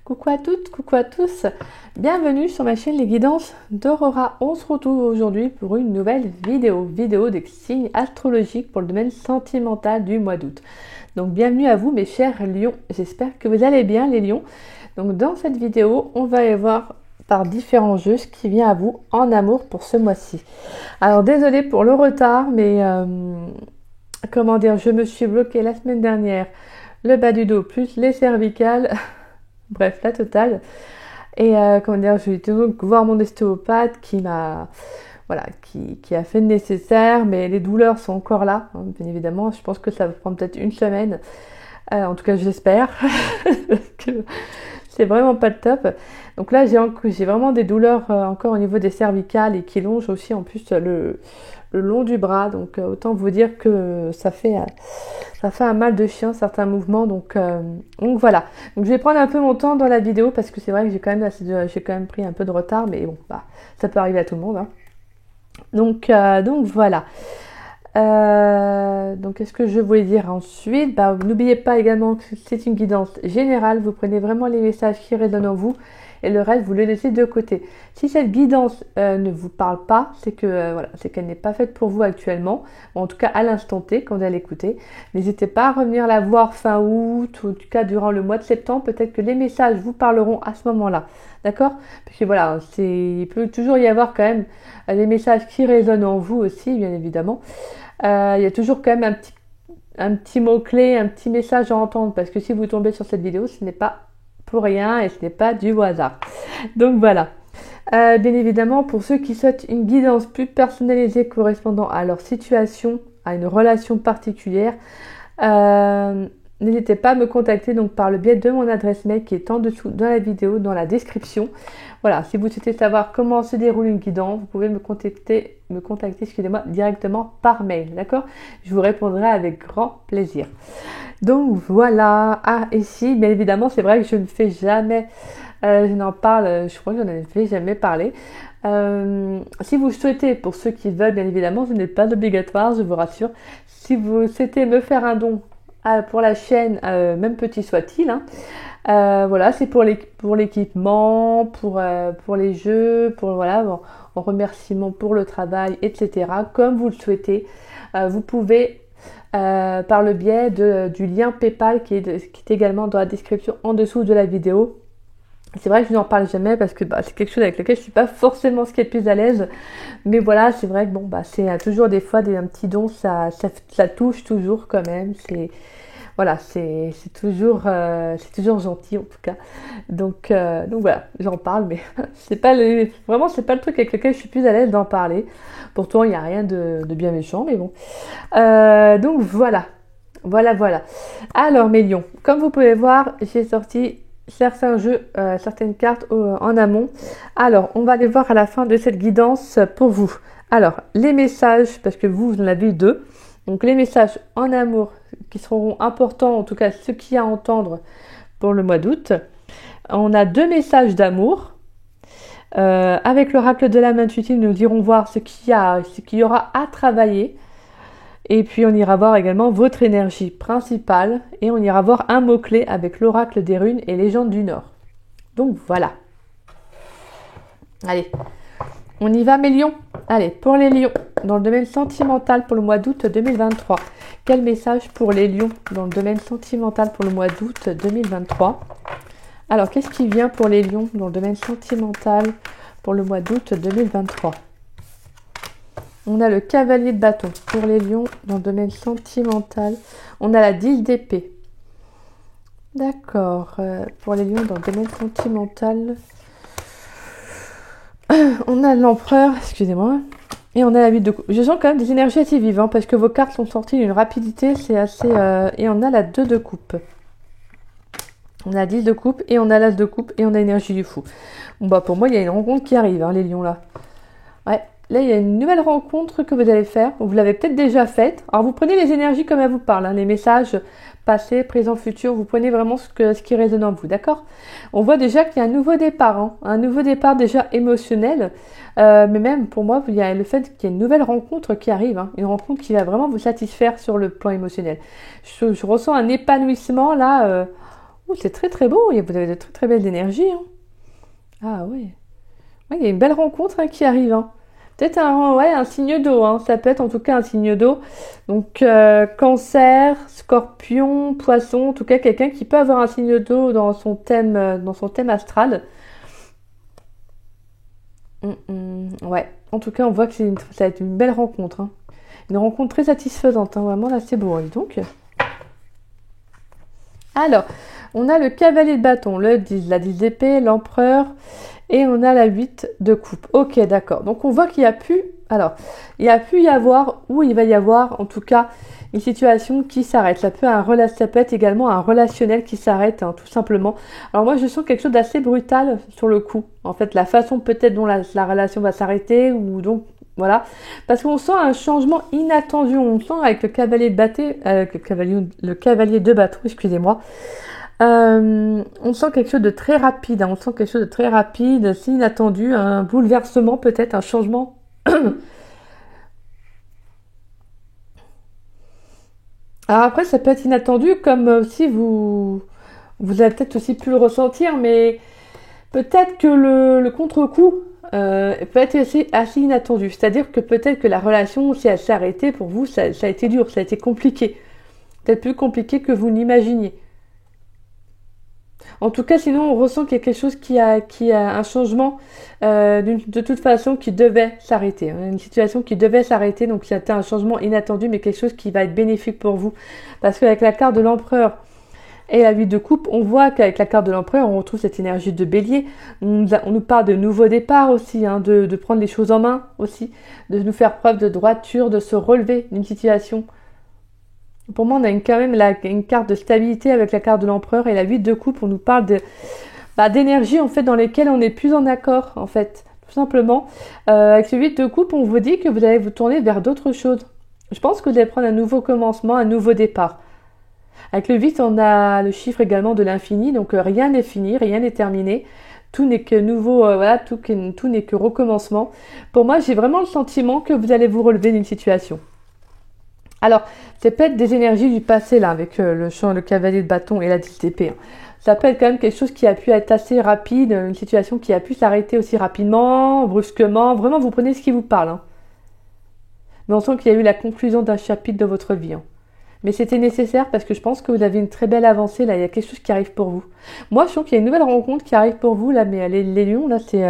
Coucou à toutes, coucou à tous, bienvenue sur ma chaîne Les Guidances d'Aurora. On se retrouve aujourd'hui pour une nouvelle vidéo des signes astrologiques pour le domaine sentimental du mois d'août. Donc bienvenue à vous mes chers lions, j'espère que vous allez bien les lions. Donc dans cette vidéo, on va aller voir par différents jeux ce qui vient à vous en amour pour ce mois-ci. Alors désolé pour le retard, mais comment dire, je me suis bloquée la semaine dernière, le bas du dos plus les cervicales. Bref, la totale. Et comment dire, je vais donc voir mon ostéopathe qui m'a, voilà, qui a fait le nécessaire, mais les douleurs sont encore là, hein, bien évidemment. Je pense que ça va prendre peut-être une semaine. En tout cas, j'espère. Parce que c'est vraiment pas le top. Donc là, j'ai vraiment des douleurs encore au niveau des cervicales et qui longent aussi en plus le long du bras. Donc autant vous dire que ça fait un mal de chien certains mouvements. Donc voilà. Donc je vais prendre un peu mon temps dans la vidéo parce que c'est vrai que j'ai quand même pris un peu de retard, mais bon, bah, ça peut arriver à tout le monde, hein. Donc voilà. Donc qu'est-ce que je voulais dire ensuite? Bah, n'oubliez pas également que c'est une guidance générale, vous prenez vraiment les messages qui résonnent en vous et le reste vous le laissez de côté. Si cette guidance ne vous parle pas, c'est que voilà, c'est qu'elle n'est pas faite pour vous actuellement, ou en tout cas à l'instant T quand vous allez l'écouter. N'hésitez pas à revenir la voir fin août ou en tout cas durant le mois de septembre, peut-être que les messages vous parleront à ce moment-là. D'accord? Parce que voilà, il peut toujours y avoir quand même des messages qui résonnent en vous aussi, bien évidemment. Il y a toujours quand même un petit mot-clé, un petit message à entendre, parce que si vous tombez sur cette vidéo, ce n'est pas pour rien et ce n'est pas du hasard. Donc voilà. Bien évidemment, pour ceux qui souhaitent une guidance plus personnalisée correspondant à leur situation, à une relation particulière, n'hésitez pas à me contacter donc par le biais de mon adresse mail qui est en dessous dans la vidéo, dans la description. Voilà, si vous souhaitez savoir comment se déroule une guidance, vous pouvez me contacter, excusez-moi, directement par mail, d'accord? Je vous répondrai avec grand plaisir. Donc voilà. Ah, et si, bien évidemment, c'est vrai que je ne fais jamais, je n'en parle, je crois que je n'en ai jamais parlé. Si vous souhaitez, pour ceux qui veulent, bien évidemment, ce n'est pas obligatoire, je vous rassure. Si vous souhaitez me faire un don pour la chaîne, même petit soit-il, hein, voilà, c'est pour l'équipement, pour les jeux, pour voilà, en remerciement pour le travail, etc. Comme vous le souhaitez, vous pouvez par le biais du lien PayPal qui est également dans la description en dessous de la vidéo. C'est vrai que je n'en parle jamais parce que c'est quelque chose avec lequel je suis pas forcément ce qui est le plus à l'aise, mais voilà, c'est vrai que bon c'est toujours des fois un petit don, ça touche toujours quand même. Voilà, c'est toujours gentil en tout cas. Donc voilà, j'en parle, mais c'est pas le truc avec lequel je suis plus à l'aise d'en parler. Pourtant, il n'y a rien de bien méchant, mais bon. Donc voilà. Alors mes lions, comme vous pouvez voir, j'ai sorti certains jeux, certaines cartes en amont. Alors, on va les voir à la fin de cette guidance pour vous. Alors, les messages, parce que vous en avez deux. Donc les messages en amour qui seront importants, en tout cas ce qu'il y a à entendre pour le mois d'août. On a deux messages d'amour. Avec l'oracle de l'âme intuitive, nous irons voir ce qu'il y aura à travailler. Et puis on ira voir également votre énergie principale. Et on ira voir un mot-clé avec l'oracle des runes et légende du Nord. Donc voilà. Allez, on y va mes lions. Allez, pour les lions, dans le domaine sentimental pour le mois d'août 2023. Quel message pour les lions dans le domaine sentimental pour le mois d'août 2023? Alors, qu'est-ce qui vient pour les lions dans le domaine sentimental pour le mois d'août 2023? On a le cavalier de bâton pour les lions dans le domaine sentimental. On a la 10 d'épée. D'accord. Pour les lions dans le domaine sentimental... On a l'empereur, excusez-moi, et on a la 8 de coupe. Je sens quand même des énergies assez vives, parce que vos cartes sont sorties d'une rapidité, c'est assez... Et on a la 2 de coupe. On a 10 de coupe, et on a l'as de coupe, et on a l'énergie du fou. Bon bah pour moi, il y a une rencontre qui arrive, les lions là. Ouais, là il y a une nouvelle rencontre que vous allez faire, vous l'avez peut-être déjà faite. Alors vous prenez les énergies comme elles vous parlent, les messages... passé, présent, futur, vous prenez vraiment ce qui résonne en vous, d'accord? On voit déjà qu'il y a un nouveau départ, un nouveau départ déjà émotionnel, mais même pour moi, il y a le fait qu'il y a une nouvelle rencontre qui arrive, une rencontre qui va vraiment vous satisfaire sur le plan émotionnel. Je ressens un épanouissement là, Oh, c'est très très beau, vous avez de très très belles énergies. Hein. Ah oui. Ouais, il y a une belle rencontre hein, qui arrive. Hein. Peut-être un signe d'eau, hein. Ça peut être en tout cas un signe d'eau. Donc cancer, scorpion, poisson, en tout cas quelqu'un qui peut avoir un signe d'eau dans son thème astral. Ouais, en tout cas on voit que ça va être une belle rencontre. Hein. Une rencontre très satisfaisante, hein. Vraiment là c'est beau. Hein. Donc, alors, on a le cavalier de bâton, la 10 d'épée, l'empereur. Et on a la 8 de coupe. Ok, d'accord. Donc on voit qu'il y a pu... Alors, il y a pu y avoir, ou il va y avoir, en tout cas, une situation qui s'arrête. Ça peut être également un relationnel qui s'arrête, hein, tout simplement. Alors moi, je sens quelque chose d'assez brutal sur le coup. En fait, la façon peut-être dont la relation va s'arrêter, ou donc... Voilà. Parce qu'on sent un changement inattendu. On sent avec le cavalier de bâton, excusez-moi. On sent quelque chose de très rapide, hein. On sent quelque chose de très rapide, c'est inattendu, un bouleversement peut-être, un changement. Alors après, ça peut être inattendu, comme aussi vous avez peut-être aussi pu le ressentir, mais peut-être que le contre-coup peut être assez inattendu. C'est-à-dire que peut-être que la relation, si elle s'est arrêtée, pour vous, ça a été dur, ça a été compliqué. Peut-être plus compliqué que vous n'imaginiez. En tout cas, sinon, on ressent qu'il y a quelque chose qui a un changement de toute façon qui devait s'arrêter. Hein. Une situation qui devait s'arrêter, donc c'était un changement inattendu, mais quelque chose qui va être bénéfique pour vous. Parce qu'avec la carte de l'empereur et la 8 de coupe, on voit qu'avec la carte de l'empereur, on retrouve cette énergie de bélier. On nous parle de nouveaux départs aussi, hein, de prendre les choses en main aussi, de nous faire preuve de droiture, de se relever d'une situation. Pour moi, on a quand même une carte de stabilité avec la carte de l'empereur et la 8 de coupe. On nous parle d'énergie en fait dans lesquelles on n'est plus en accord en fait, tout simplement. Avec ce 8 de coupe, on vous dit que vous allez vous tourner vers d'autres choses. Je pense que vous allez prendre un nouveau commencement, un nouveau départ. Avec le 8, on a le chiffre également de l'infini, donc rien n'est fini, rien n'est terminé. Tout n'est que nouveau, tout n'est que recommencement. Pour moi, j'ai vraiment le sentiment que vous allez vous relever d'une situation. Alors, c'est peut-être des énergies du passé, là, avec le cavalier de bâton et la 10 d'épée. Hein. Ça peut être quand même quelque chose qui a pu être assez rapide, une situation qui a pu s'arrêter aussi rapidement, brusquement. Vraiment, vous prenez ce qui vous parle. Hein. Mais on sent qu'il y a eu la conclusion d'un chapitre de votre vie. Hein. Mais c'était nécessaire parce que je pense que vous avez une très belle avancée, là. Il y a quelque chose qui arrive pour vous. Moi, je sens qu'il y a une nouvelle rencontre qui arrive pour vous, là. Mais les lions, là, c'est...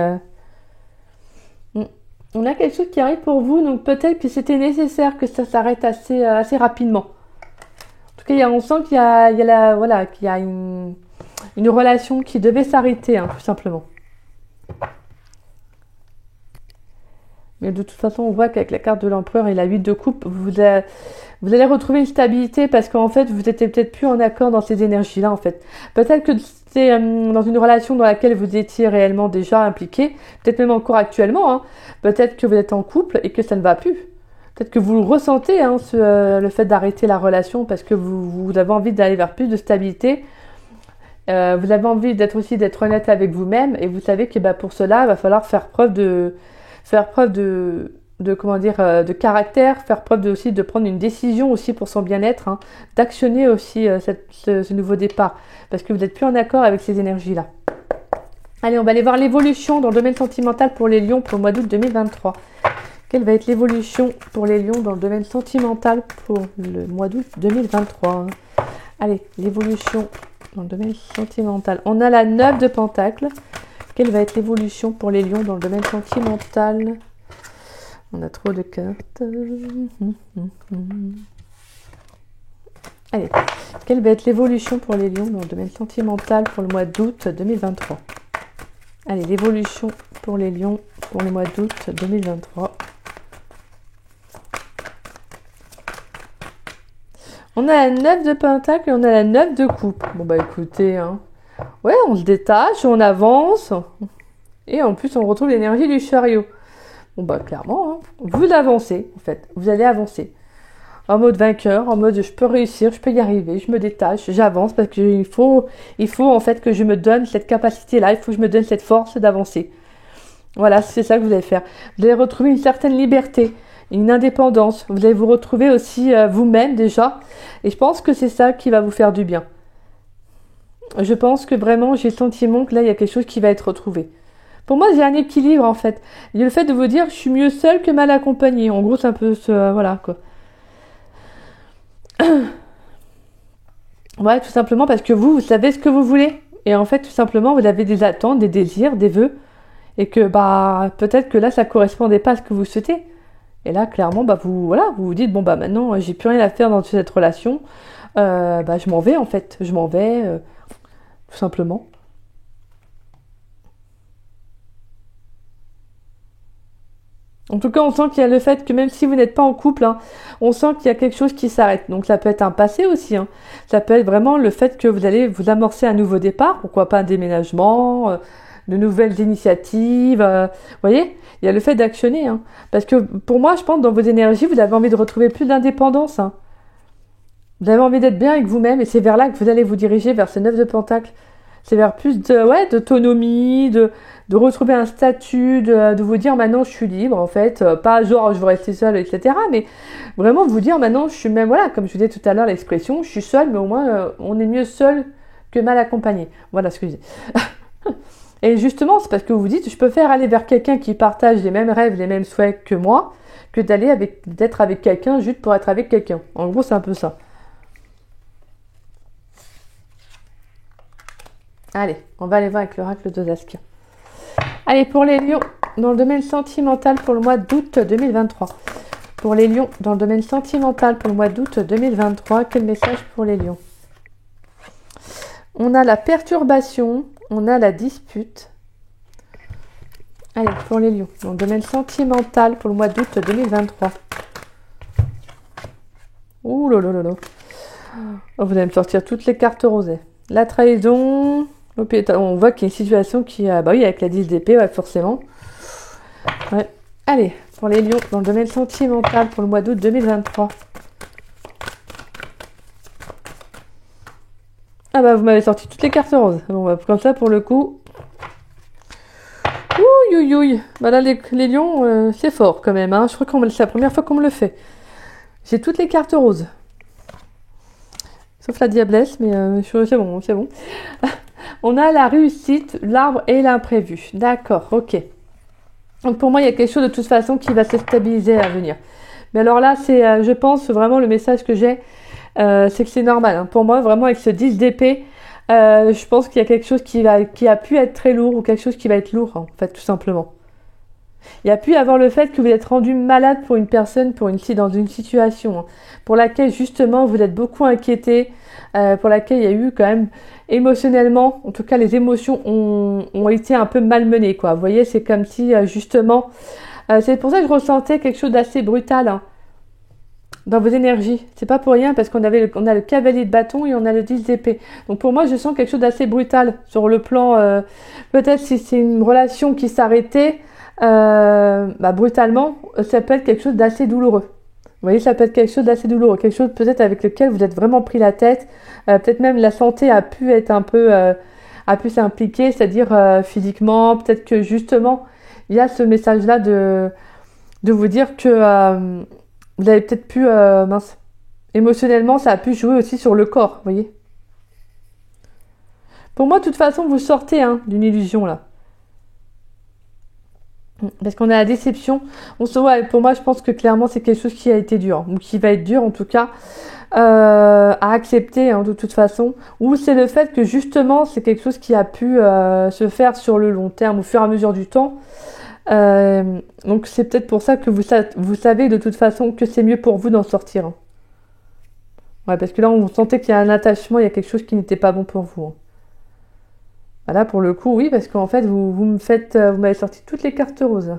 On a quelque chose qui arrive pour vous, donc peut-être que c'était nécessaire que ça s'arrête assez rapidement. En tout cas, on sent qu'il y a une relation qui devait s'arrêter, hein, tout simplement. Mais de toute façon, on voit qu'avec la carte de l'empereur et la 8 de coupe, vous allez retrouver une stabilité parce qu'en fait, vous n'étiez peut-être plus en accord dans ces énergies-là, en fait. Peut-être que c'est dans une relation dans laquelle vous étiez réellement déjà impliqué, peut-être même encore actuellement, hein. Peut-être que vous êtes en couple et que ça ne va plus. Peut-être que vous le ressentez, hein, le fait d'arrêter la relation parce que vous avez envie d'aller vers plus de stabilité. Vous avez envie d'être honnête avec vous-même et vous savez que pour cela, il va falloir faire preuve de caractère, faire preuve aussi de prendre une décision aussi pour son bien-être, hein, d'actionner aussi ce nouveau départ, parce que vous n'êtes plus en accord avec ces énergies-là. Allez, on va aller voir l'évolution dans le domaine sentimental pour les lions pour le mois d'août 2023. Quelle va être l'évolution pour les lions dans le domaine sentimental pour le mois d'août 2023? Allez, l'évolution dans le domaine sentimental. On a la 9 de pentacles. Quelle va être l'évolution pour les lions dans le domaine sentimental? On a trop de cartes. Allez, quelle va être l'évolution pour les lions dans le domaine sentimental pour le mois d'août 2023? Allez, l'évolution pour les lions pour le mois d'août 2023. On a la 9 de pentacle et on a la 9 de coupe. Bon bah écoutez, hein. Ouais, on se détache, on avance. Et en plus, on retrouve l'énergie du chariot. Bon bah clairement, hein, vous avancez en fait. Vous allez avancer. En mode vainqueur, en mode je peux réussir, je peux y arriver, je me détache, j'avance parce qu'il faut en fait que je me donne cette capacité-là, il faut que je me donne cette force d'avancer. Voilà, c'est ça que vous allez faire. Vous allez retrouver une certaine liberté, une indépendance. Vous allez vous retrouver aussi vous-même déjà. Et je pense que c'est ça qui va vous faire du bien. je pense que vraiment, j'ai le sentiment que là, il y a quelque chose qui va être retrouvé. Pour moi, j'ai un équilibre, en fait. Il y a le fait de vous dire, je suis mieux seule que mal accompagnée. En gros, c'est un peu ce... voilà, quoi. Ouais, tout simplement parce que vous savez ce que vous voulez. Et en fait, tout simplement, vous avez des attentes, des désirs, des vœux. Et que, bah, peut-être que là, ça correspondait pas à ce que vous souhaitez. Et là, clairement, bah, vous vous dites, bon, bah, maintenant, j'ai plus rien à faire dans cette relation. Bah, je m'en vais, en fait. Je m'en vais, tout simplement. En tout cas, on sent qu'il y a le fait que même si vous n'êtes pas en couple, hein, on sent qu'il y a quelque chose qui s'arrête. Donc ça peut être un passé aussi. Hein. Ça peut être vraiment le fait que vous allez vous amorcer un nouveau départ, pourquoi pas un déménagement, de nouvelles initiatives. Vous voyez, il y a le fait d'actionner. Hein. Parce que pour moi, je pense dans vos énergies, vous avez envie de retrouver plus d'indépendance. Hein. Vous avez envie d'être bien avec vous-même et c'est vers là que vous allez vous diriger, vers ce 9 de Pentacle. C'est vers plus d'autonomie, de retrouver un statut, de vous dire maintenant je suis libre en fait, pas genre je veux rester seule, etc. Mais vraiment vous dire maintenant je suis même, voilà, comme je vous disais tout à l'heure l'expression, je suis seule, mais au moins on est mieux seul que mal accompagné. Voilà ce que je dis. Et justement, c'est parce que vous vous dites, je préfère aller vers quelqu'un qui partage les mêmes rêves, les mêmes souhaits que moi, que d'être avec quelqu'un juste pour être avec quelqu'un. En gros, c'est un peu ça. Allez, on va aller voir avec l'oracle de Zaskia. Allez, pour les lions, dans le domaine sentimental pour le mois d'août 2023. Pour les lions, dans le domaine sentimental pour le mois d'août 2023, quel message pour les lions? On a la perturbation, on a la dispute. Allez, pour les lions, dans le domaine sentimental pour le mois d'août 2023. Ouh là là là là. Oh, vous allez me sortir toutes les cartes rosées. La trahison... On voit qu'il y a une situation qui a... Bah oui, avec la 10 d'épée, ouais, forcément. Ouais. Allez, pour les lions, dans le domaine sentimental, pour le mois d'août 2023. Ah bah, vous m'avez sorti toutes les cartes roses. Bon, bah, comme ça, pour le coup... Ouh, ouh, ouh. Bah là, les lions, c'est fort, quand même. Hein. Je crois que c'est la première fois qu'on me le fait. J'ai toutes les cartes roses. Sauf la diablesse, mais c'est bon, c'est bon. On a la réussite, l'arbre et l'imprévu. D'accord, ok. Donc pour moi, il y a quelque chose de toute façon qui va se stabiliser à venir. Mais alors là, c'est, je pense, vraiment le message que j'ai, c'est que c'est normal. Hein. Pour moi, vraiment, avec ce 10 d'épée, je pense qu'il y a quelque chose qui a pu être très lourd ou quelque chose qui va être lourd, en fait, tout simplement. Il y a pu y avoir le fait que vous êtes rendu malade pour une personne, dans une situation hein, pour laquelle justement vous êtes beaucoup inquiété, pour laquelle il y a eu quand même émotionnellement, en tout cas les émotions ont été un peu malmenées quoi. Vous voyez, c'est comme si justement, c'est pour ça que je ressentais quelque chose d'assez brutal hein, dans vos énergies. C'est pas pour rien parce qu'on a le cavalier de bâton et on a le 10 d'épée. Donc pour moi, je sens quelque chose d'assez brutal sur le plan. Peut-être si c'est une relation qui s'arrêtait. Brutalement, ça peut être quelque chose d'assez douloureux. Vous voyez, ça peut être quelque chose d'assez douloureux, quelque chose peut-être avec lequel vous êtes vraiment pris la tête. Peut-être même la santé a pu être un peu, a pu s'impliquer, c'est-à-dire physiquement. Peut-être que justement, il y a ce message-là de vous dire que vous avez peut-être pu, émotionnellement, ça a pu jouer aussi sur le corps. Vous voyez. Pour moi, de toute façon, vous sortez hein, d'une illusion là. Parce qu'on a la déception. Pour moi, je pense que clairement, c'est quelque chose qui a été dur, ou qui va être dur en tout cas, à accepter hein, de toute façon. Ou c'est le fait que justement, c'est quelque chose qui a pu se faire sur le long terme, au fur et à mesure du temps. Donc c'est peut-être pour ça que vous savez de toute façon que c'est mieux pour vous d'en sortir. Hein. Ouais, parce que là, on sentait qu'il y a un attachement, il y a quelque chose qui n'était pas bon pour vous. Hein. Voilà, pour le coup, oui, parce qu'en fait, vous m'avez sorti toutes les cartes roses.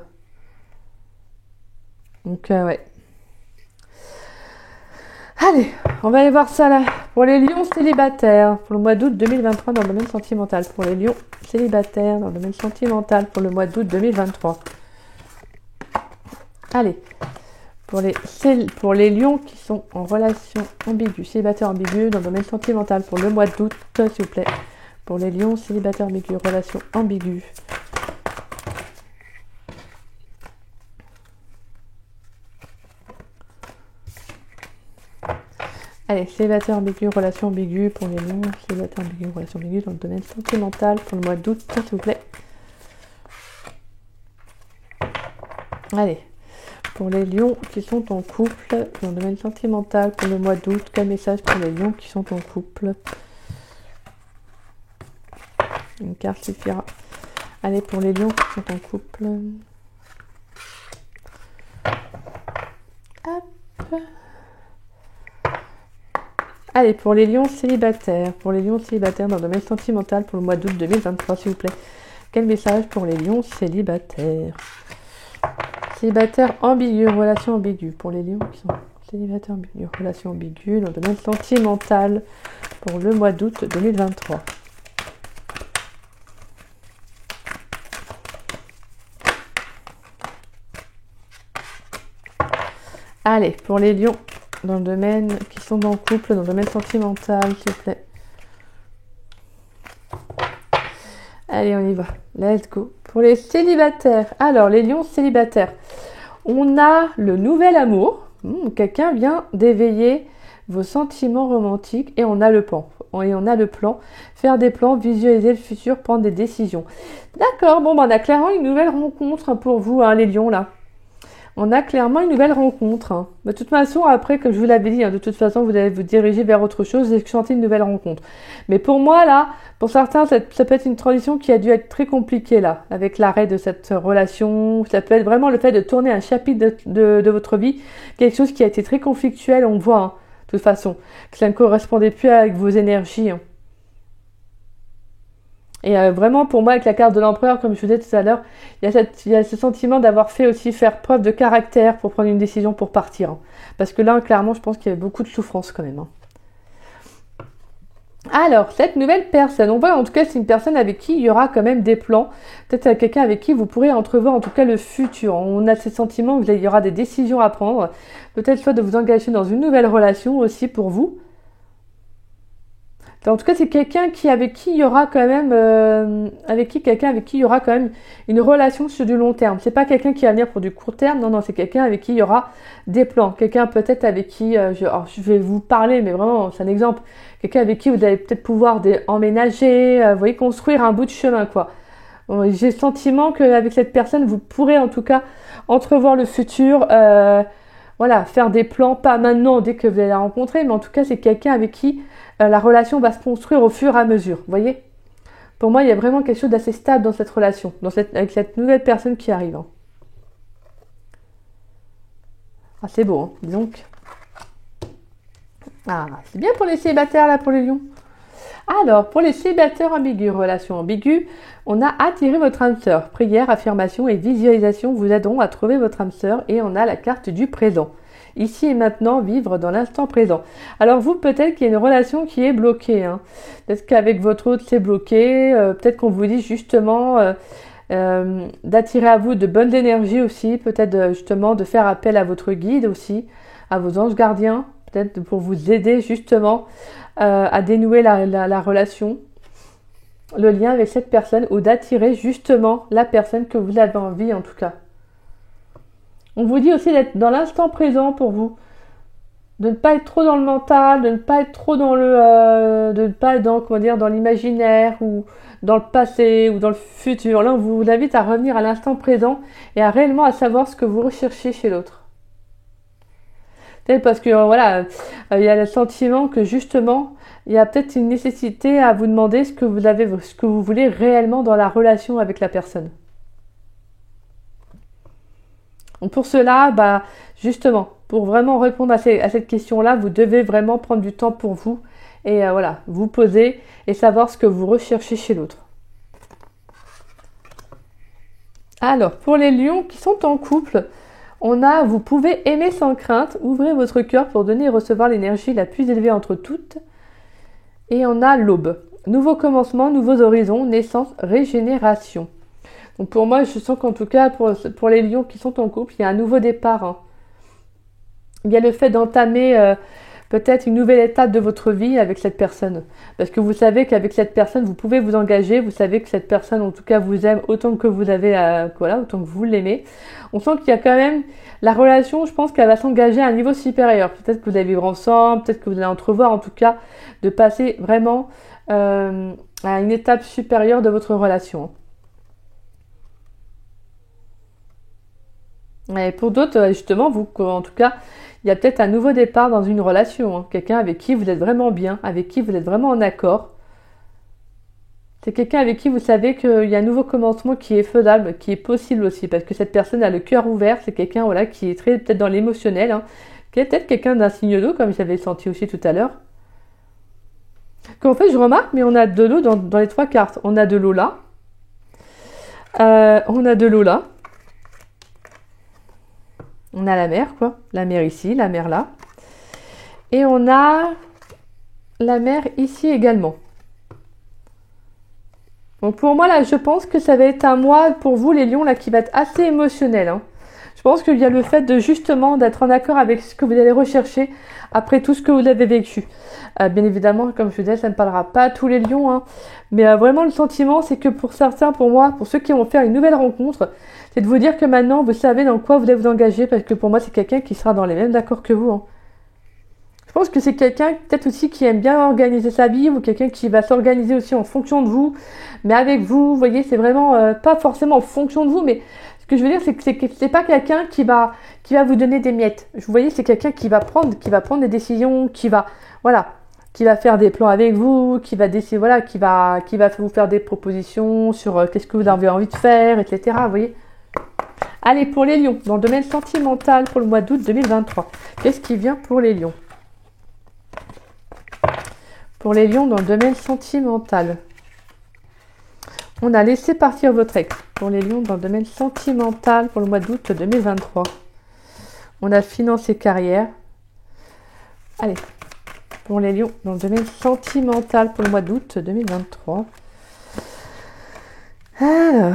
Donc, ouais. Allez, on va aller voir ça là. Pour les lions célibataires, pour le mois d'août 2023 dans le domaine sentimental. Pour les lions célibataires dans le domaine sentimental pour le mois d'août 2023. Allez, pour les lions qui sont en relation ambiguë, célibataire ambigu dans le domaine sentimental pour le mois d'août, s'il vous plaît. Pour les lions célibataires ambigus, relation ambiguë. Allez, célibataire ambigu, relation ambiguë pour les lions. Célibataire ambigu, relation ambiguë dans le domaine sentimental pour le mois d'août, s'il vous plaît. Allez, pour les lions qui sont en couple dans le domaine sentimental pour le mois d'août, quel message pour les lions qui sont en couple? Une carte suffira. Allez, pour les lions qui sont en couple. Hop. Allez, pour les lions célibataires. Pour les lions célibataires dans le domaine sentimental pour le mois d'août 2023, s'il vous plaît. Quel message pour les lions célibataires? Célibataire ambigu, relation ambiguë. Pour les lions qui sont célibataires ambigu, relation ambiguë dans le domaine sentimental pour le mois d'août 2023. Allez, pour les lions dans le domaine qui sont en couple, dans le domaine sentimental, s'il vous plaît. Allez, on y va. Let's go. Pour les célibataires. Alors, les lions célibataires. On a le nouvel amour. Quelqu'un vient d'éveiller vos sentiments romantiques et on a le plan. Faire des plans, visualiser le futur, prendre des décisions. D'accord, bon, on a clairement une nouvelle rencontre pour vous, hein, les lions, là. On a clairement une nouvelle rencontre. Hein. De toute façon, après, comme je vous l'avais dit, de toute façon, vous allez vous diriger vers autre chose et chanter une nouvelle rencontre. Mais pour moi, là, pour certains, ça peut être une transition qui a dû être très compliquée, là, avec l'arrêt de cette relation. Ça peut être vraiment le fait de tourner un chapitre de votre vie, quelque chose qui a été très conflictuel, on voit, hein, de toute façon, que ça ne correspondait plus avec vos énergies. Hein. Et vraiment, pour moi, avec la carte de l'empereur, comme je vous disais tout à l'heure, il y a ce sentiment d'avoir faire preuve de caractère pour prendre une décision pour partir. Hein. Parce que là, clairement, je pense qu'il y avait beaucoup de souffrance quand même. Hein. Alors, cette nouvelle personne, on voit en tout cas c'est une personne avec qui il y aura quand même des plans. Peut-être quelqu'un avec qui vous pourrez entrevoir en tout cas le futur. On a ce sentiment qu'il y aura des décisions à prendre. Peut-être soit de vous engager dans une nouvelle relation aussi pour vous. En tout cas, c'est quelqu'un avec qui il y aura quand même une relation sur du long terme. C'est pas quelqu'un qui va venir pour du court terme. Non, c'est quelqu'un avec qui il y aura des plans. Quelqu'un peut-être avec qui, je vais vous parler, mais vraiment, c'est un exemple. Quelqu'un avec qui vous allez peut-être pouvoir emménager, vous voyez, construire un bout de chemin, quoi. J'ai le sentiment qu'avec cette personne, vous pourrez en tout cas entrevoir le futur. Faire des plans, pas maintenant dès que vous allez la rencontrer, mais en tout cas, c'est quelqu'un avec qui la relation va se construire au fur et à mesure, vous voyez. Pour moi, il y a vraiment quelque chose d'assez stable dans cette relation, avec cette nouvelle personne qui arrive. Hein. Ah, c'est beau, hein, donc. Ah, c'est bien pour les célibataires, là, pour les lions. Alors, pour les célibataires ambigus, relations ambiguës, on a attiré votre âme sœur. Prière, affirmation et visualisation vous aideront à trouver votre âme sœur et on a la carte du présent. Ici et maintenant, vivre dans l'instant présent. Alors vous, peut-être qu'il y a une relation qui est bloquée. Hein. Peut-être qu'avec votre autre, c'est bloqué. Peut-être qu'on vous dit justement d'attirer à vous de bonnes énergies aussi. Peut-être justement de faire appel à votre guide aussi, à vos anges gardiens. Peut-être pour vous aider justement à dénouer la relation, le lien avec cette personne ou d'attirer justement la personne que vous avez envie en tout cas. On vous dit aussi d'être dans l'instant présent pour vous, de ne pas être trop dans le mental, de ne pas être trop dans dans l'imaginaire ou dans le passé ou dans le futur. Là, on vous invite à revenir à l'instant présent et à réellement à savoir ce que vous recherchez chez l'autre. Peut-être parce que il y a le sentiment que justement, il y a peut-être une nécessité à vous demander ce que vous voulez réellement dans la relation avec la personne. Donc pour cela, justement, pour vraiment répondre à cette question-là, vous devez vraiment prendre du temps pour vous et vous poser et savoir ce que vous recherchez chez l'autre. Alors, pour les lions qui sont en couple, vous pouvez aimer sans crainte, ouvrez votre cœur pour donner et recevoir l'énergie la plus élevée entre toutes. Et on a l'aube. Nouveau commencement, nouveaux horizons, naissance, régénération. Donc pour moi, je sens qu'en tout cas, pour les lions qui sont en couple, il y a un nouveau départ. Hein. Il y a le fait d'entamer, peut-être une nouvelle étape de votre vie avec cette personne. Parce que vous savez qu'avec cette personne, vous pouvez vous engager. Vous savez que cette personne, en tout cas, vous aime autant que vous avez, voilà, autant que vous l'aimez. On sent qu'il y a quand même la relation, je pense qu'elle va s'engager à un niveau supérieur. Peut-être que vous allez vivre ensemble, peut-être que vous allez entrevoir, en tout cas, de passer vraiment à une étape supérieure de votre relation. Et pour d'autres, justement, vous, en tout cas, il y a peut-être un nouveau départ dans une relation. Hein. Quelqu'un avec qui vous êtes vraiment bien, avec qui vous êtes vraiment en accord. C'est quelqu'un avec qui vous savez qu'il y a un nouveau commencement qui est faisable, qui est possible aussi, parce que cette personne a le cœur ouvert. C'est quelqu'un voilà, qui est très peut-être dans l'émotionnel, hein, qui est peut-être quelqu'un d'un signe d'eau, comme j'avais senti aussi tout à l'heure. Qu'en fait, je remarque, mais on a de l'eau dans les 3 cartes. On a de l'eau là. On a de l'eau là. On a la mer, quoi. La mer ici, la mer là. Et on a la mer ici également. Donc pour moi, là, je pense que ça va être un mois pour vous, les lions, là, qui va être assez émotionnel. Hein. Je pense qu'il y a le fait de justement d'être en accord avec ce que vous allez rechercher après tout ce que vous avez vécu. Bien évidemment, comme je vous disais, ça ne parlera pas à tous les lions. Hein. Mais vraiment, le sentiment, c'est que pour certains, pour moi, pour ceux qui vont faire une nouvelle rencontre, c'est de vous dire que maintenant, vous savez dans quoi vous allez vous engager, parce que pour moi, c'est quelqu'un qui sera dans les mêmes accords que vous. Hein. Je pense que c'est quelqu'un peut-être aussi qui aime bien organiser sa vie, ou quelqu'un qui va s'organiser aussi en fonction de vous, mais avec vous, vous voyez, c'est vraiment pas forcément en fonction de vous, mais ce que je veux dire, c'est que c'est pas quelqu'un qui va vous donner des miettes. Vous voyez, c'est quelqu'un qui va prendre des décisions, qui va faire des plans avec vous, qui va décider, voilà, qui va vous faire des propositions sur qu'est-ce que vous avez envie de faire, etc. Vous voyez. Allez, pour les lions, dans le domaine sentimental pour le mois d'août 2023, qu'est-ce qui vient pour les lions? Pour les lions, dans le domaine sentimental, on a laissé partir votre ex. Pour les lions, dans le domaine sentimental pour le mois d'août 2023, on a finance et carrière. Allez, pour les lions, dans le domaine sentimental pour le mois d'août 2023. Alors...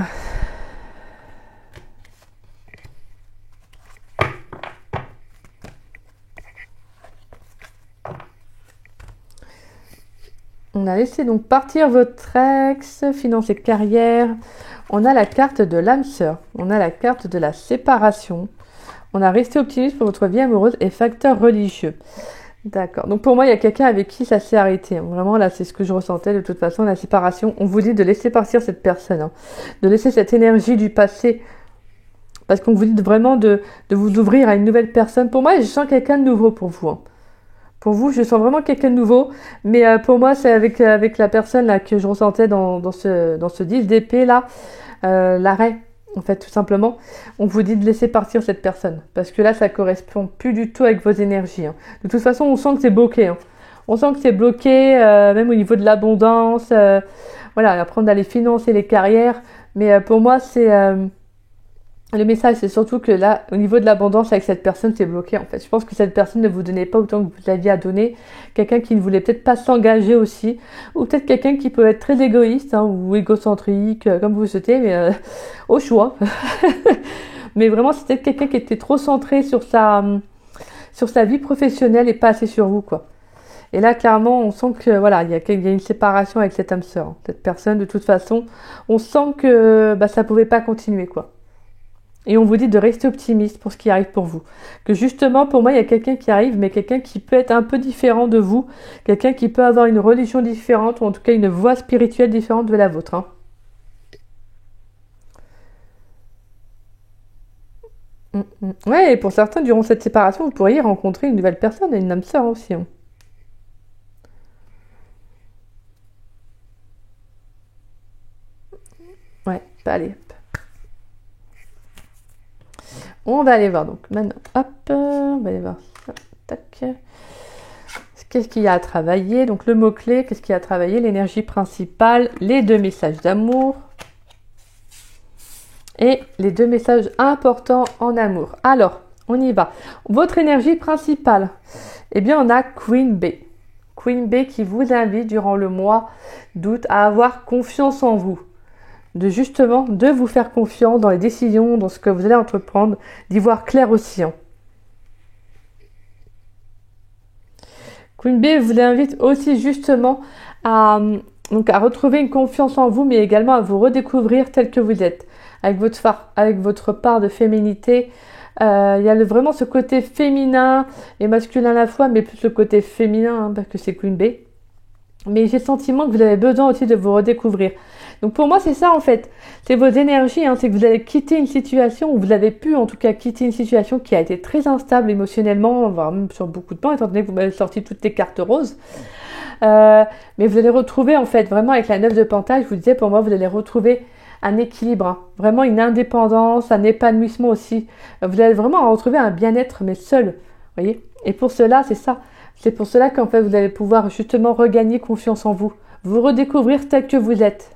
on a laissé donc partir votre ex, finance et carrière. On a la carte de l'âme sœur. On a la carte de la séparation. On a resté optimiste pour votre vie amoureuse et facteur religieux. D'accord. Donc pour moi, il y a quelqu'un avec qui ça s'est arrêté. Vraiment, là, c'est ce que je ressentais de toute façon, la séparation. On vous dit de laisser partir cette personne. Hein. De laisser cette énergie du passé. Parce qu'on vous dit vraiment de vous ouvrir à une nouvelle personne. Pour moi, je sens quelqu'un de nouveau pour vous. Hein. Pour vous, je sens vraiment quelqu'un de nouveau, mais pour moi, c'est avec la personne là que je ressentais dans ce 10 d'épée là, l'arrêt, en fait, tout simplement. On vous dit de laisser partir cette personne, parce que là, ça correspond plus du tout avec vos énergies. Hein. De toute façon, on sent que c'est bloqué. Hein. On sent que c'est bloqué, même au niveau de l'abondance. Voilà, après on a les finances et les carrières, mais pour moi, c'est... le message, c'est surtout que là, au niveau de l'abondance avec cette personne, c'est bloqué en fait. Je pense que cette personne ne vous donnait pas autant que vous l'aviez à donner. Quelqu'un qui ne voulait peut-être pas s'engager aussi. Ou peut-être quelqu'un qui peut être très égoïste hein, ou égocentrique, comme vous le souhaitez, mais au choix. Mais vraiment, c'était quelqu'un qui était trop centré sur sa vie professionnelle et pas assez sur vous, quoi. Et là, clairement, on sent que voilà, il y a une séparation avec cette âme sœur. Cette personne, de toute façon, on sent que ça pouvait pas continuer, quoi. Et on vous dit de rester optimiste pour ce qui arrive pour vous. Que justement, pour moi, il y a quelqu'un qui arrive, mais quelqu'un qui peut être un peu différent de vous. Quelqu'un qui peut avoir une religion différente, ou en tout cas une voie spirituelle différente de la vôtre. Hein. Ouais, et pour certains, durant cette séparation, vous pourriez rencontrer une nouvelle personne, une âme sœur aussi. Hein. Ouais, allez. On va aller voir donc maintenant, hop, on va aller voir ça, tac. Qu'est-ce qu'il y a à travailler? Donc le mot-clé, qu'est-ce qu'il y a à travailler? L'énergie principale, les 2 messages d'amour et les 2 messages importants en amour. Alors, on y va. Votre énergie principale, eh bien on a Queen Bee. Queen Bee qui vous invite durant le mois d'août à avoir confiance en vous. De vous faire confiance dans les décisions, dans ce que vous allez entreprendre, d'y voir clair aussi. Hein. Queen B vous invite aussi justement donc à retrouver une confiance en vous, mais également à vous redécouvrir tel que vous êtes, avec votre part de féminité. Il y a vraiment ce côté féminin et masculin à la fois, mais plus le côté féminin, hein, parce que c'est Queen B. Mais j'ai le sentiment que vous avez besoin aussi de vous redécouvrir. Donc pour moi, c'est ça en fait. C'est vos énergies, hein, c'est que vous avez quitté une situation, ou vous avez pu en tout cas quitter une situation qui a été très instable émotionnellement, voire même sur beaucoup de temps, étant donné que vous m'avez sorti toutes les cartes roses. Mais vous allez retrouver en fait, vraiment avec la 9 de Pentacle, je vous disais, pour moi, vous allez retrouver un équilibre, hein, vraiment une indépendance, un épanouissement aussi. Vous allez vraiment retrouver un bien-être, mais seul, voyez. Et pour cela, c'est ça. C'est pour cela qu'en fait, vous allez pouvoir justement regagner confiance en vous, vous redécouvrir tel que vous êtes.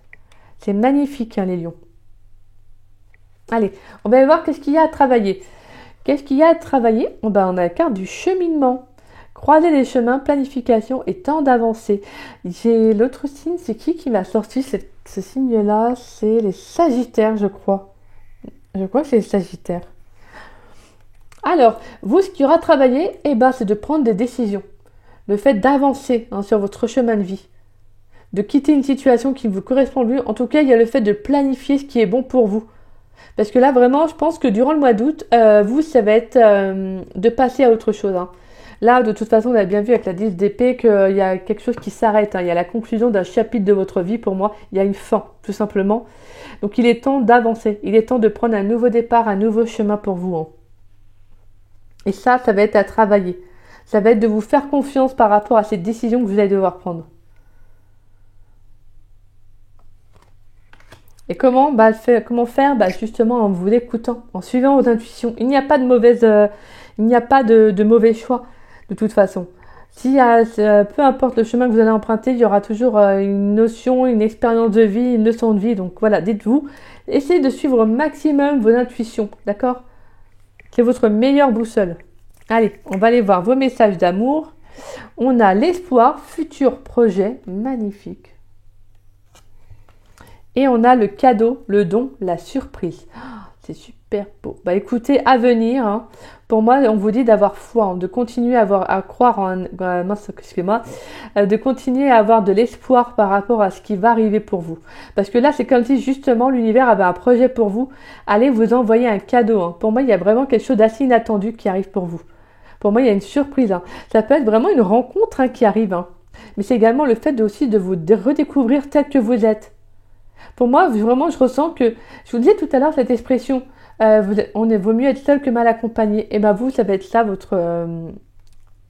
C'est magnifique, hein, les lions. Allez, on va aller voir qu'est-ce qu'il y a à travailler. Qu'est-ce qu'il y a à travailler? On a la carte du cheminement. Croiser les chemins, planification et temps d'avancer. J'ai l'autre signe, c'est qui m'a sorti ce signe-là? C'est les Sagittaires, je crois. Je crois que c'est les Sagittaires. Alors, vous, ce qu'il y aura à travailler, c'est de prendre des décisions. Le fait d'avancer, hein, sur votre chemin de vie. De quitter une situation qui ne vous correspond plus. En tout cas, il y a le fait de planifier ce qui est bon pour vous. Parce que là, vraiment, je pense que durant le mois d'août, vous, ça va être de passer à autre chose. Hein. Là, de toute façon, on a bien vu avec la 10 d'épée qu'il y a quelque chose qui s'arrête. Hein. Il y a la conclusion d'un chapitre de votre vie. Pour moi, il y a une fin, tout simplement. Donc, il est temps d'avancer. Il est temps de prendre un nouveau départ, un nouveau chemin pour vous. Hein. Et ça va être à travailler. Ça va être de vous faire confiance par rapport à ces décisions que vous allez devoir prendre. Et comment faire justement en vous écoutant, en suivant vos intuitions. Il n'y a pas de mauvais choix de toute façon. Peu importe le chemin que vous allez emprunter, il y aura toujours une notion, une expérience de vie, une leçon de vie. Donc voilà, dites-vous, essayez de suivre au maximum vos intuitions, d'accord? C'est votre meilleure boussole. Allez, on va aller voir vos messages d'amour. On a l'espoir, futur projet, magnifique. Et on a le cadeau, le don, la surprise. Oh, c'est super beau. Écoutez, à venir, hein, pour moi, on vous dit d'avoir foi, hein, de continuer à croire de continuer à avoir de l'espoir par rapport à ce qui va arriver pour vous. Parce que là, c'est comme si justement l'univers avait un projet pour vous. Allez vous envoyer un cadeau. Hein. Pour moi, il y a vraiment quelque chose d'assez inattendu qui arrive pour vous. Pour moi, il y a une surprise. Hein. Ça peut être vraiment une rencontre, hein, qui arrive. Hein. Mais c'est également le fait aussi de vous redécouvrir tel que vous êtes. Pour moi, vraiment, je ressens que, je vous disais tout à l'heure vaut mieux être seul que mal accompagné. Et vous, ça va être ça,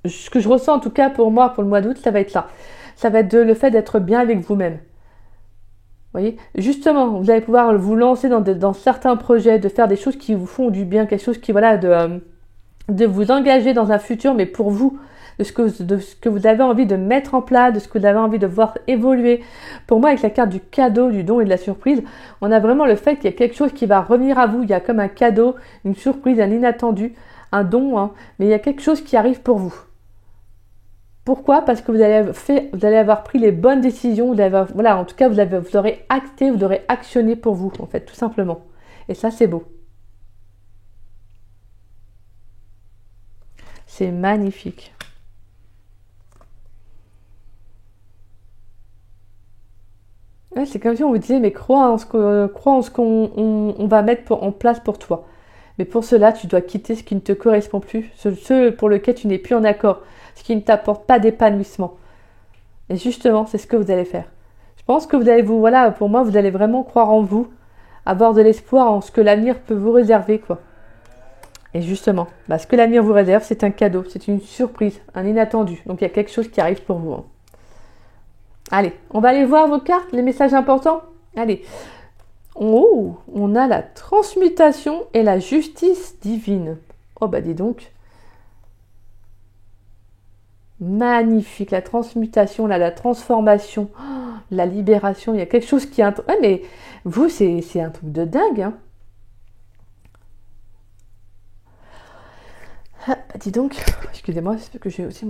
ce que je ressens en tout cas pour moi, pour le mois d'août, ça va être ça. Ça va être le fait d'être bien avec vous-même. Vous voyez, justement, vous allez pouvoir vous lancer dans certains projets, de faire des choses qui vous font du bien, quelque chose qui, de vous engager dans un futur, mais pour vous. De ce que vous avez envie de mettre en place, de ce que vous avez envie de voir évoluer. Pour moi, avec la carte du cadeau, du don et de la surprise, on a vraiment le fait qu'il y a quelque chose qui va revenir à vous. Il y a comme un cadeau, une surprise, un inattendu, un don, hein, mais il y a quelque chose qui arrive pour vous. Pourquoi? Parce que vous allez avoir pris les bonnes décisions, en tout cas, vous aurez acté, vous aurez actionné pour vous, en fait, tout simplement. Et ça, c'est beau. C'est magnifique. Ouais, c'est comme si on vous disait, mais crois en ce qu'on va mettre en place pour toi. Mais pour cela, tu dois quitter ce qui ne te correspond plus, ce pour lequel tu n'es plus en accord, ce qui ne t'apporte pas d'épanouissement. Et justement, c'est ce que vous allez faire. Je pense que pour moi, vous allez vraiment croire en vous, avoir de l'espoir en ce que l'avenir peut vous réserver, quoi. Et justement, ce que l'avenir vous réserve, c'est un cadeau, c'est une surprise, un inattendu. Donc il y a quelque chose qui arrive pour vous. Hein. Allez, on va aller voir vos cartes, les messages importants. Allez. Oh, on a la transmutation et la justice divine. Oh dis donc. Magnifique, la transmutation, la transformation, la libération. Il y a quelque chose qui est... Ouais, mais vous, c'est un truc de dingue. Hein. Dis donc, excusez-moi, c'est que j'ai aussi...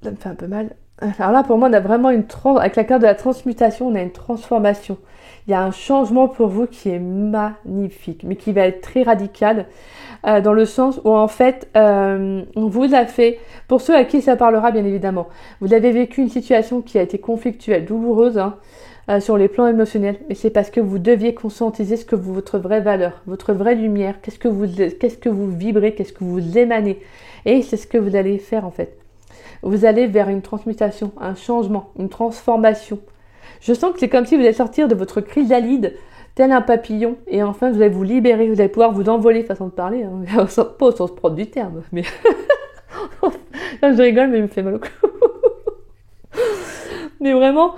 Ça me fait un peu mal. Alors là, pour moi, on a vraiment avec la carte de la transmutation, on a une transformation. Il y a un changement pour vous qui est magnifique, mais qui va être très radical, dans le sens où en fait, on vous a fait, pour ceux à qui ça parlera bien évidemment, vous avez vécu une situation qui a été conflictuelle, douloureuse, hein, sur les plans émotionnels, mais c'est parce que vous deviez conscientiser ce que votre vraie valeur, votre vraie lumière, qu'est-ce que vous vibrez, qu'est-ce que vous émanez, et c'est ce que vous allez faire en fait. Vous allez vers une transmutation, un changement, une transformation. Je sens que c'est comme si vous allez sortir de votre chrysalide, tel un papillon, et enfin vous allez vous libérer, vous allez pouvoir vous envoler, façon de parler, hein. Pas au sens propre du terme, mais là, je rigole, mais il me fait mal au cou. Mais vraiment,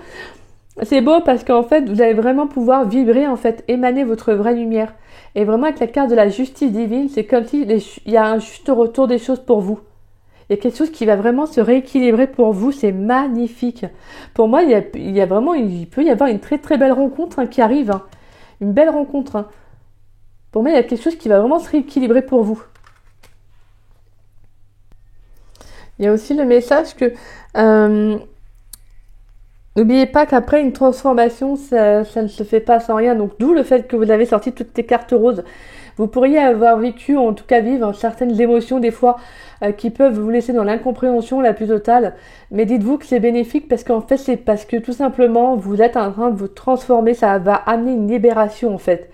c'est beau parce qu'en fait, vous allez vraiment pouvoir vibrer, en fait, émaner votre vraie lumière. Et vraiment, avec la carte de la justice divine, c'est comme si il y a un juste retour des choses pour vous. Il y a quelque chose qui va vraiment se rééquilibrer pour vous, c'est magnifique. Pour moi, il peut y avoir une très très belle rencontre, hein, qui arrive, hein. Une belle rencontre, hein. Pour moi, il y a quelque chose qui va vraiment se rééquilibrer pour vous. Il y a aussi le message que n'oubliez pas qu'après une transformation, ça ne se fait pas sans rien. Donc d'où le fait que vous avez sorti toutes tes cartes roses. Vous pourriez avoir vécu, en tout cas vivre, certaines émotions des fois qui peuvent vous laisser dans l'incompréhension la plus totale. Mais dites-vous que c'est bénéfique parce qu'en fait, c'est parce que tout simplement, vous êtes en train de vous transformer. Ça va amener une libération en fait.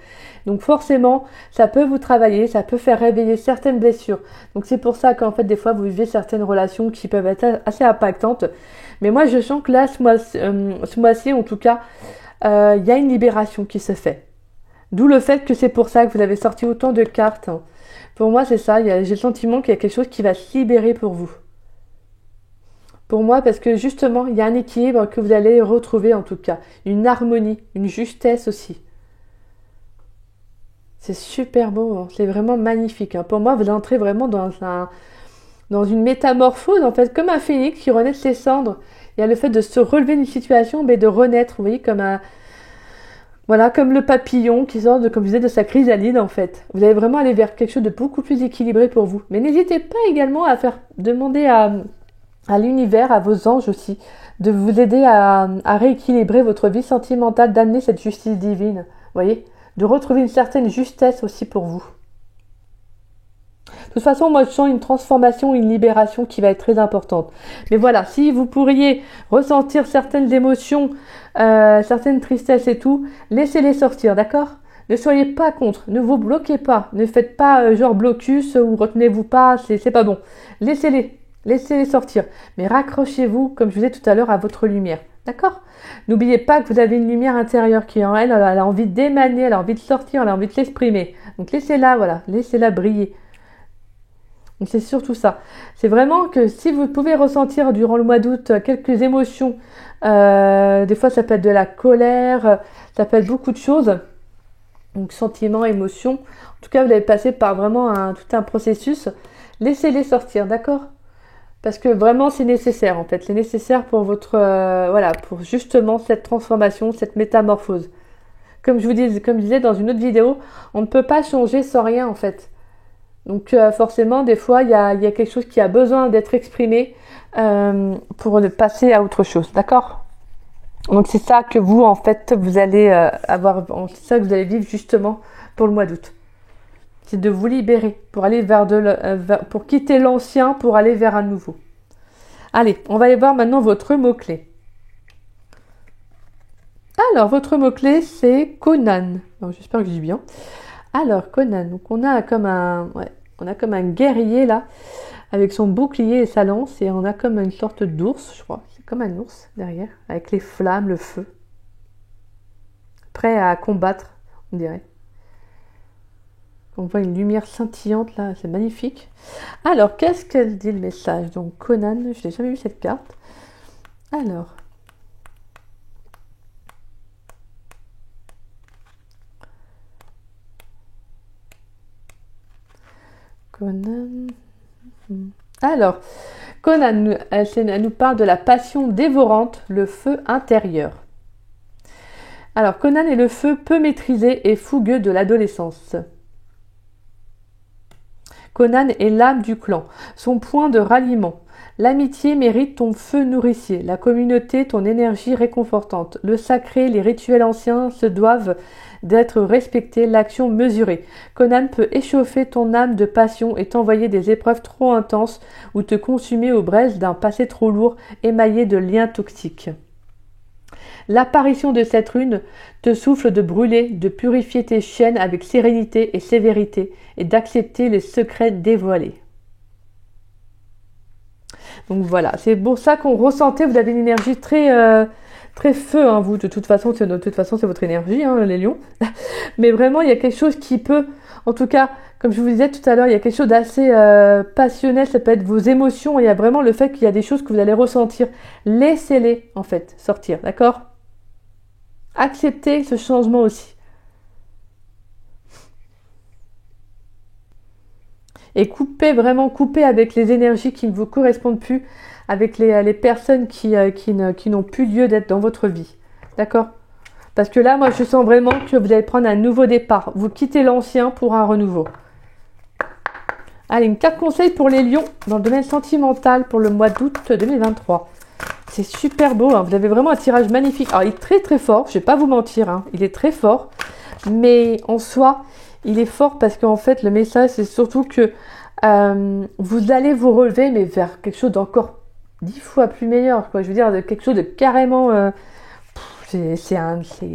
Donc forcément, ça peut vous travailler, ça peut faire réveiller certaines blessures. Donc c'est pour ça qu'en fait, des fois, vous vivez certaines relations qui peuvent être assez impactantes. Mais moi, je sens que là, ce mois-ci, en tout cas, il y a une libération qui se fait. D'où le fait que c'est pour ça que vous avez sorti autant de cartes. Pour moi, c'est ça. J'ai le sentiment qu'il y a quelque chose qui va se libérer pour vous. Pour moi, parce que justement, il y a un équilibre que vous allez retrouver en tout cas. Une harmonie, une justesse aussi. C'est super beau, hein. C'est vraiment magnifique, hein. Pour moi, vous entrez vraiment dans une métamorphose, en fait, comme un phénix qui renaît de ses cendres. Il y a le fait de se relever d'une situation, mais de renaître, vous voyez, comme le papillon qui sort comme je disais, de sa chrysalide, en fait. Vous allez vraiment aller vers quelque chose de beaucoup plus équilibré pour vous. Mais n'hésitez pas également à demander à l'univers, à vos anges aussi, de vous aider à rééquilibrer votre vie sentimentale, d'amener cette justice divine, vous voyez, de retrouver une certaine justesse aussi pour vous. De toute façon, moi, je sens une transformation, une libération qui va être très importante. Mais voilà, si vous pourriez ressentir certaines émotions, certaines tristesses et tout, laissez-les sortir, d'accord ? Ne soyez pas contre, ne vous bloquez pas, ne faites pas genre blocus ou retenez-vous pas, c'est pas bon. Laissez-les sortir. Mais raccrochez-vous, comme je vous disais tout à l'heure, à votre lumière. D'accord ? N'oubliez pas que vous avez une lumière intérieure qui en elle a envie d'émaner, elle a envie de sortir, elle a envie de s'exprimer. Donc laissez-la briller. Donc c'est surtout ça. C'est vraiment que si vous pouvez ressentir durant le mois d'août quelques émotions, des fois ça peut être de la colère, ça peut être beaucoup de choses, donc sentiments, émotions. En tout cas, vous allez passer par vraiment tout un processus. Laissez-les sortir, d'accord ? Parce que vraiment c'est nécessaire en fait. C'est nécessaire pour pour justement cette transformation, cette métamorphose. Comme je disais dans une autre vidéo, on ne peut pas changer sans rien en fait. Donc forcément, des fois, il y a quelque chose qui a besoin d'être exprimé pour passer à autre chose, d'accord ? Donc c'est ça que vous, en fait, vous allez c'est ça que vous allez vivre justement pour le mois d'août. C'est de vous libérer pour aller pour quitter l'ancien pour aller vers un nouveau. Allez, on va aller voir maintenant votre mot-clé. Alors, votre mot-clé, c'est Conan. Donc, j'espère que je dis bien. Alors, Conan, donc on a comme un guerrier là, avec son bouclier et sa lance, et on a comme une sorte d'ours, je crois. C'est comme un ours derrière, avec les flammes, le feu. Prêt à combattre, on dirait. On voit une lumière scintillante là, c'est magnifique. Alors, qu'est-ce qu'elle dit le message ? Donc, Conan, je n'ai jamais vu cette carte. Alors. Conan. Alors, Conan, elle nous parle de la passion dévorante, le feu intérieur. Alors, Conan est le feu peu maîtrisé et fougueux de l'adolescence. Conan est l'âme du clan, son point de ralliement, L'amitié mérite ton feu nourricier, la communauté ton énergie réconfortante. Le sacré, les rituels anciens se doivent d'être respectés, l'action mesurée. Conan peut échauffer ton âme de passion et t'envoyer des épreuves trop intenses ou te consumer aux braises d'un passé trop lourd, émaillé de liens toxiques. L'apparition de cette rune te souffle de brûler, de purifier tes chaînes avec sérénité et sévérité et d'accepter les secrets dévoilés. Donc voilà, c'est pour ça qu'on ressentait, vous avez une énergie très feu, hein, vous, de toute façon, c'est votre énergie, hein, les lions. Mais vraiment, il y a quelque chose qui peut, en tout cas, comme je vous disais tout à l'heure, il y a quelque chose d'assez passionnel, ça peut être vos émotions, il y a vraiment le fait qu'il y a des choses que vous allez ressentir. Laissez-les, en fait, sortir, d'accord ? Acceptez ce changement aussi. Et coupez avec les énergies qui ne vous correspondent plus, avec les personnes qui n'ont plus lieu d'être dans votre vie. D'accord ? Parce que là, moi, je sens vraiment que vous allez prendre un nouveau départ. Vous quittez l'ancien pour un renouveau. Allez, une carte conseil pour les lions dans le domaine sentimental pour le mois d'août 2023. C'est super beau, hein. Vous avez vraiment un tirage magnifique. Alors, il est très très fort, je ne vais pas vous mentir, hein. Il est très fort. Mais en soi, il est fort parce qu'en fait, le message, c'est surtout que vous allez vous relever, mais vers quelque chose d'encore 10 fois plus meilleur, quoi. Je veux dire, quelque chose de carrément... c'est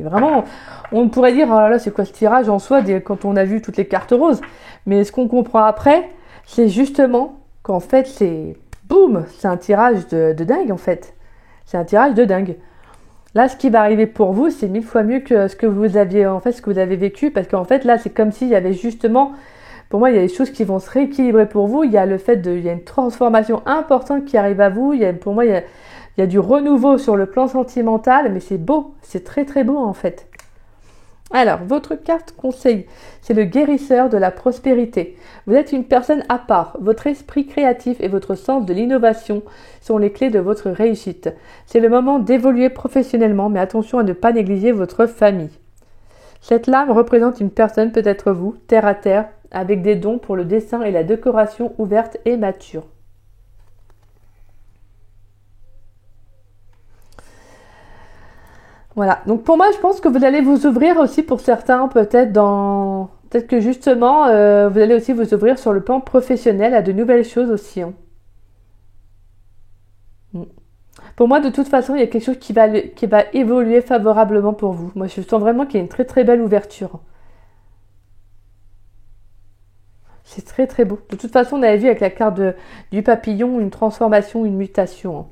vraiment... On pourrait dire, oh là là, c'est quoi ce tirage en soi, quand on a vu toutes les cartes roses. Mais ce qu'on comprend après, c'est justement qu'en fait, c'est... Boum, c'est un tirage de dingue, en fait. C'est un tirage de dingue. Là, ce qui va arriver pour vous, c'est 1000 fois mieux que ce que vous aviez, en fait, ce que vous avez vécu. Parce qu'en fait, là, c'est comme s'il y avait justement... Pour moi, il y a des choses qui vont se rééquilibrer pour vous. Il y a le fait il y a une transformation importante qui arrive à vous. Pour moi, il y a du renouveau sur le plan sentimental. Mais c'est beau. C'est très, très beau, en fait. Alors, votre carte conseil, c'est le guérisseur de la prospérité. Vous êtes une personne à part. Votre esprit créatif et votre sens de l'innovation sont les clés de votre réussite. C'est le moment d'évoluer professionnellement, mais attention à ne pas négliger votre famille. Cette lame représente une personne, peut-être vous, terre à terre, avec des dons pour le dessin et la décoration ouverte et mature. Voilà, donc pour moi, je pense que vous allez vous ouvrir aussi pour certains, peut-être que justement, vous allez aussi vous ouvrir sur le plan professionnel à de nouvelles choses aussi. Hein. Pour moi, de toute façon, il y a quelque chose qui va évoluer favorablement pour vous. Moi, je sens vraiment qu'il y a une très très belle ouverture. C'est très très beau. De toute façon, on avait vu avec la carte du papillon une transformation, une mutation. Hein.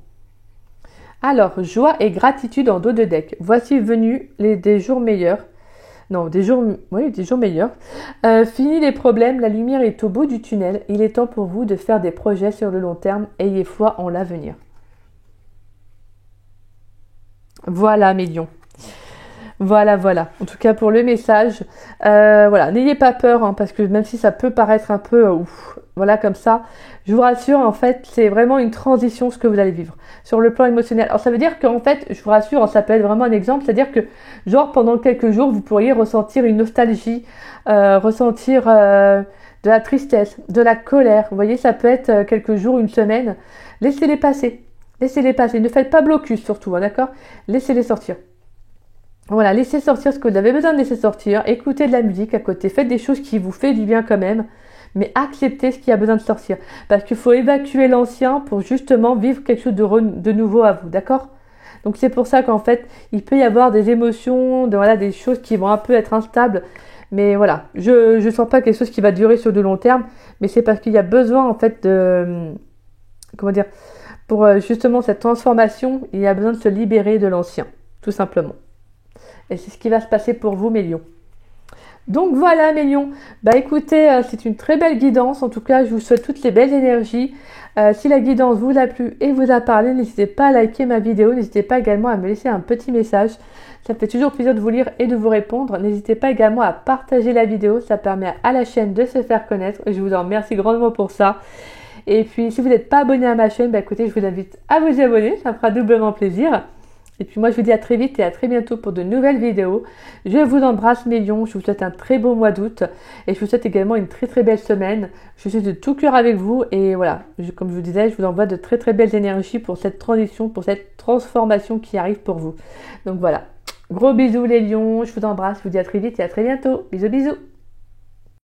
Alors, joie et gratitude en dos de deck. Voici venus des jours meilleurs. Non, des jours meilleurs. Fini les problèmes, la lumière est au bout du tunnel. Il est temps pour vous de faire des projets sur le long terme. Ayez foi en l'avenir. Voilà, mes lions. Voilà. En tout cas, pour le message, voilà, n'ayez pas peur, hein, parce que même si ça peut paraître un peu, voilà, comme ça, je vous rassure, en fait, c'est vraiment une transition ce que vous allez vivre sur le plan émotionnel. Alors, ça veut dire qu'en fait, je vous rassure, ça peut être vraiment un exemple, c'est-à-dire que, genre, pendant quelques jours, vous pourriez ressentir une nostalgie, ressentir de la tristesse, de la colère. Vous voyez, ça peut être quelques jours, une semaine. Laissez-les passer. Ne faites pas blocus surtout, hein, d'accord ? Laissez-les sortir. Voilà, laissez sortir ce que vous avez besoin de laisser sortir. Écoutez de la musique à côté. Faites des choses qui vous font du bien quand même. Mais acceptez ce qui a besoin de sortir. Parce qu'il faut évacuer l'ancien pour justement vivre quelque chose de nouveau à vous, d'accord ? Donc c'est pour ça qu'en fait, il peut y avoir des émotions, des choses qui vont un peu être instables. Mais voilà, je ne sens pas quelque chose qui va durer sur de long terme. Mais c'est parce qu'il y a besoin en fait de... Comment dire ? Pour justement cette transformation, il y a besoin de se libérer de l'ancien, tout simplement. Et c'est ce qui va se passer pour vous, mes lions. Donc voilà, mes lions. Bah écoutez, c'est une très belle guidance. En tout cas, je vous souhaite toutes les belles énergies. Si la guidance vous a plu et vous a parlé, n'hésitez pas à liker ma vidéo. N'hésitez pas également à me laisser un petit message. Ça me fait toujours plaisir de vous lire et de vous répondre. N'hésitez pas également à partager la vidéo. Ça permet à la chaîne de se faire connaître. Et je vous en remercie grandement pour ça. Et puis, si vous n'êtes pas abonné à ma chaîne, bah écoutez, je vous invite à vous y abonner. Ça me fera doublement plaisir. Et puis moi, je vous dis à très vite et à très bientôt pour de nouvelles vidéos. Je vous embrasse mes lions, je vous souhaite un très beau mois d'août et je vous souhaite également une très très belle semaine. Je suis de tout cœur avec vous et voilà, comme je vous disais, je vous envoie de très très belles énergies pour cette transition, pour cette transformation qui arrive pour vous. Donc voilà, gros bisous les lions, je vous embrasse, je vous dis à très vite et à très bientôt. Bisous bisous.